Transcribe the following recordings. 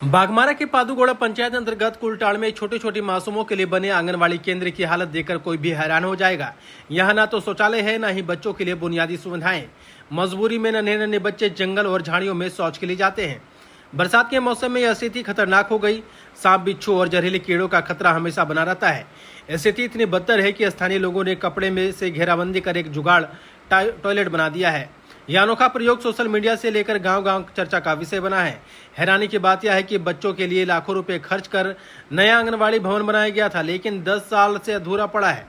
बाघमारा के पादुगोड़ा पंचायत अंतर्गत कुलटाड़ में छोटे छोटे मासूमों के लिए बने आंगनवाड़ी केंद्र की हालत देखकर कोई भी हैरान हो जाएगा। यहाँ न तो शौचालय है, न ही बच्चों के लिए बुनियादी सुविधाएं। मजबूरी में नन्हे नन्हे बच्चे जंगल और झाड़ियों में शौच के लिए जाते हैं। बरसात के मौसम में यह स्थिति खतरनाक हो गई। सांप, बिच्छू और जहरीले कीड़ों का खतरा हमेशा बना रहता है। स्थिति इतनी बदतर है कि स्थानीय लोगों ने कपड़े में से घेराबंदी कर एक जुगाड़ टॉयलेट बना दिया है। यह अनोखा प्रयोग सोशल मीडिया से लेकर गांव-गांव चर्चा का विषय बना है। हैरानी की बात यह है कि बच्चों के लिए लाखों रुपए खर्च कर नया आंगनवाड़ी भवन बनाया गया था, लेकिन 10 साल से अधूरा पड़ा है।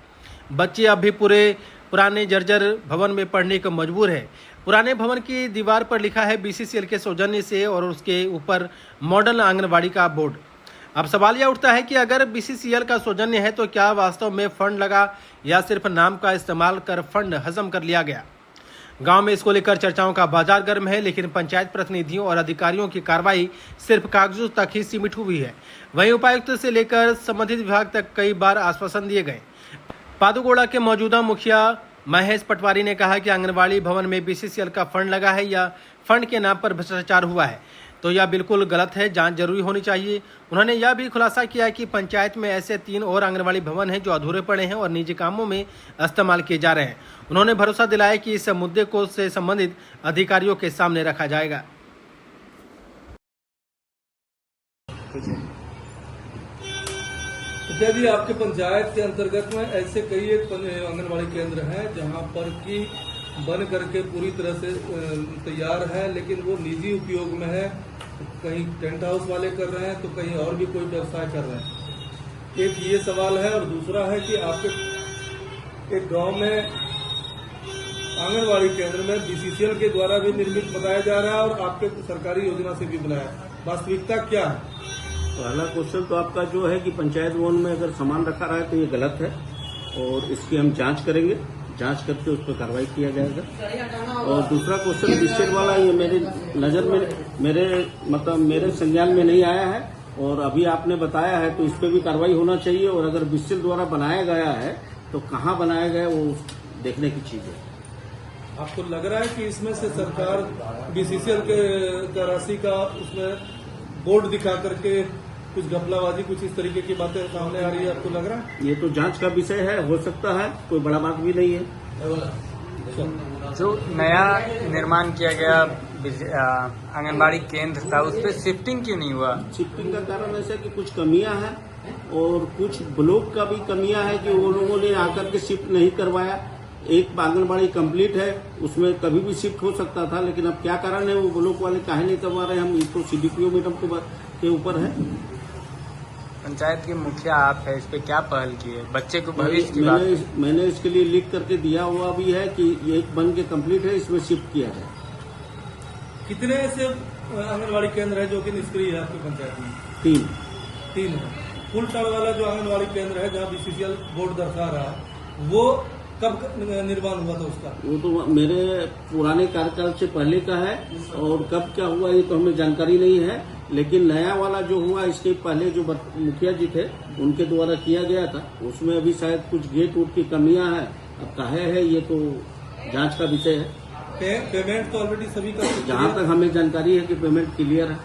बच्चे अब भी पुराने जर्जर भवन में पढ़ने को मजबूर है। पुराने भवन की दीवार पर लिखा है BCCL के सौजन्य से और उसके ऊपर मॉडल आंगनवाड़ी का बोर्ड। अब सवाल यह उठता है कि अगर BCCL का सौजन्य है तो क्या वास्तव में फंड लगा या सिर्फ नाम का इस्तेमाल कर फंड हजम कर लिया गया। गांव में इसको लेकर चर्चाओं का बाजार गर्म है, लेकिन पंचायत प्रतिनिधियों और अधिकारियों की कार्रवाई सिर्फ कागजों तक ही सीमित हुई है। वहीं उपायुक्त से लेकर संबंधित विभाग तक कई बार आश्वासन दिए गए। पादुगोड़ा के मौजूदा मुखिया महेश पटवारी ने कहा कि आंगनवाड़ी भवन में BCCL का फंड लगा है या फंड के नाम पर भ्रष्टाचार हुआ है, तो यह बिल्कुल गलत है, जांच जरूरी होनी चाहिए। उन्होंने यह भी खुलासा किया कि पंचायत में ऐसे 3 और आंगनवाड़ी भवन हैं जो अधूरे पड़े हैं और निजी कामों में इस्तेमाल किए जा रहे हैं। उन्होंने भरोसा दिलाया कि इस मुद्दे को से संबंधित अधिकारियों के सामने रखा जाएगा। यदि आपके पंचायत के अंतर्गत में ऐसे कई एक आंगनवाड़ी केंद्र हैं जहां पर की बन करके पूरी तरह से तैयार है, लेकिन वो निजी उपयोग में है। कहीं टेंट हाउस वाले कर रहे हैं तो कहीं और भी कोई व्यवसाय कर रहे हैं। एक ये सवाल है, और दूसरा है कि आपके एक गांव में आंगनवाड़ी केंद्र में BCCL के द्वारा भी निर्मित बताया जा रहा है और आपके सरकारी योजना से भी बनाया। वास्तविकता क्या है? पहला क्वेश्चन तो आपका जो है कि पंचायत भवन में अगर सामान रखा रहा है तो ये गलत है और इसकी हम जांच करेंगे। जांच करके उस पर कार्रवाई किया जाएगा। और दूसरा क्वेश्चन BCCL वाला, ये मेरी नजर में मेरे संज्ञान में नहीं आया है और अभी आपने बताया है तो इस पर भी कार्रवाई होना चाहिए। और अगर BCCL द्वारा बनाया गया है तो कहाँ बनाया गया वो देखने की चीज है। आपको लग रहा है कि इसमें से सरकार BCCL के राशि का उसमें बोर्ड दिखा करके कुछ घपलाबाजी, कुछ इस तरीके की बातें सामने आ रही है? आपको लग रहा है? ये तो जांच का विषय है, हो सकता है, कोई बड़ा बात भी नहीं है। जो नया निर्माण किया गया आंगनबाड़ी केंद्र था, उस पर शिफ्टिंग क्यों नहीं हुआ? शिफ्टिंग का कारण ऐसा कि कुछ कमियां हैं और कुछ ब्लॉक का भी कमियां है कि वो लोगों ने आकर के शिफ्ट नहीं करवाया। एक आंगनबाड़ी कंप्लीट है, उसमें कभी भी शिफ्ट हो सकता था, लेकिन अब क्या कारण है वो ब्लॉक वाले काहे नहीं करवा रहे, हम इसको CDPO मैडम के ऊपर है। पंचायत के मुखिया आप है, इस पे क्या पहल की है? बच्चे को भविष्य की बात मैंने इसके लिए लिख करके दिया हुआ भी है कि ये एक बन के कंप्लीट है, इसमें शिफ्ट किया जाए। कितने ऐसे आंगनवाड़ी केंद्र है जो कि निष्क्रिय है आपकी पंचायत में? 3 है। कुलटाड़ वाला जो आंगनवाड़ी केंद्र है जहाँ BCCL बोर्ड दर्शा रहा है, वो कब निर्माण हुआ था उसका? वो तो मेरे पुराने कार्यकाल से पहले का है और कब क्या हुआ ये तो हमें जानकारी नहीं है। लेकिन नया वाला जो हुआ इसके पहले जो मुखिया जी थे उनके द्वारा किया गया था, उसमें अभी शायद कुछ गेट वूट की कमियां हैं। अब काहे है ये तो जांच का विषय है। पेमेंट तो ऑलरेडी सभी का, जहां तक हमें जानकारी है कि पेमेंट क्लियर है।